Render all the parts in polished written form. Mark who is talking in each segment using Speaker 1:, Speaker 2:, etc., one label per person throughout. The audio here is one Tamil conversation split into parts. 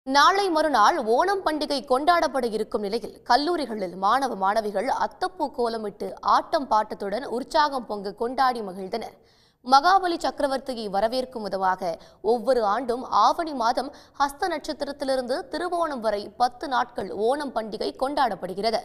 Speaker 1: நாளை மறுநாள் ஓணம் பண்டிகை கொண்டாடப்பட இருக்கும் நிலையில் கல்லூரிகளில் மாணவ மாணவிகள் அத்தப்பூ கோலமிட்டு ஆட்டம் பாட்டத்துடன் உற்சாகம் பொங்க கொண்டாடி மகிழ்ந்தனர். மகாபலி சக்கரவர்த்தியை வரவேற்கும் விதமாக ஒவ்வொரு ஆண்டும் ஆவணி மாதம் ஹஸ்த நட்சத்திரத்திலிருந்து திருவோணம் வரை 10 நாட்கள் ஓணம் பண்டிகை கொண்டாடப்படுகிறது.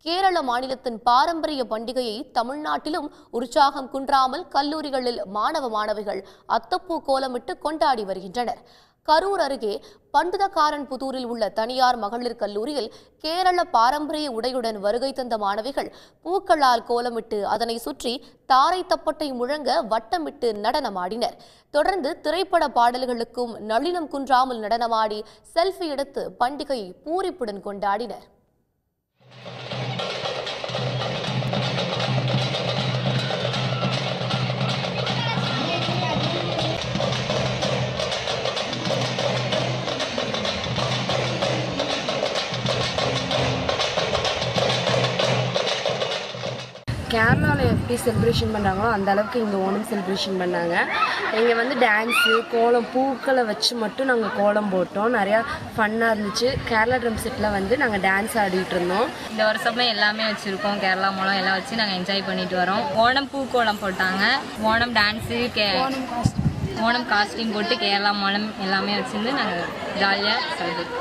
Speaker 1: கேரள மாநிலத்தின் பாரம்பரிய பண்டிகையை தமிழ்நாட்டிலும் உற்சாகம் குன்றாமல் கல்லூரிகளில் மாணவ மாணவிகள் அத்தப்பூ கோலமிட்டு கொண்டாடி வருகின்றனர். கரூர் அருகே பண்டுதக்காரன்புதூரில் உள்ள தனியார் மகளிர் கல்லூரியில் கேரள பாரம்பரிய உடையுடன் வருகை தந்த மாணவிகள் பூக்களால் கோலமிட்டு அதனை சுற்றி தாரை தப்பட்டை முழங்க வட்டமிட்டு நடனமாடினர். தொடர்ந்து திரைப்பட பாடல்களுக்கும் நளினம் குன்றாமல் நடனமாடி செல்ஃபி எடுத்து பண்டிகையை பூரிப்புடன் கொண்டாடினர்.
Speaker 2: கேரளாவில் எப்படி செலிப்ரேஷன் பண்ணுறாங்களோ அந்த அளவுக்கு இங்கே ஓணம் செலிப்ரேஷன் பண்ணாங்க. இங்கே டான்ஸு கோலம் பூக்களை வச்சு மட்டும் நாங்கள் கோலம் போட்டோம். நிறையா ஃபன்னாக இருந்துச்சு. கேரளா ட்ரம் செட்டில் நாங்கள் டான்ஸ் ஆடிட்டு இருந்தோம்.
Speaker 3: இந்த வருஷமே எல்லாமே வச்சுருக்கோம். கேரளா மூலம் எல்லாம் வச்சு நாங்கள் என்ஜாய் பண்ணிட்டு வரோம். ஓணம் பூக்கோலம் போட்டாங்க, ஓணம் டான்ஸு, ஓணம் காஸ்டியூம் போட்டு கேரளா மூலம் எல்லாமே வச்சுருந்து நாங்கள் ஜாலியாக செலிப்ரேட்.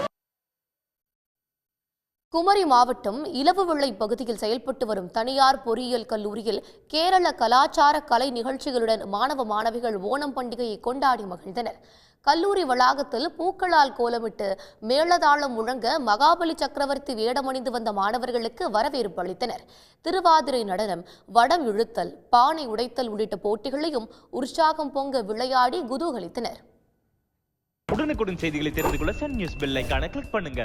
Speaker 1: குமரி மாவட்டம் இலவுவிளை பகுதியில் செயல்பட்டு வரும் தனியார் பொறியியல் கல்லூரியில் கேரள கலாச்சார கலை நிகழ்ச்சிகளுடன் மாணவ மாணவிகள் ஓணம் பண்டிகையை கொண்டாடி மகிழ்ந்தனர். கல்லூரி வளாகத்தில் பூக்களால் கோலமிட்டு மேளதாளம் முழங்க மகாபலி சக்கரவர்த்தி வேடமணிந்து வந்த மாணவர்களுக்கு வரவேற்பு அளித்தனர். திருவாதிரை நடனம், வடம் இழுத்தல், பானை உடைத்தல் உள்ளிட்ட போட்டிகளையும் உற்சாகம் பொங்க விளையாடி குதூகலித்தனர்.
Speaker 4: உடனுக்குடன் செய்திகளை தெரிந்து கொள்ள சன் நியூஸ் பெல் ஐகானை கிளிக் பண்ணுங்க.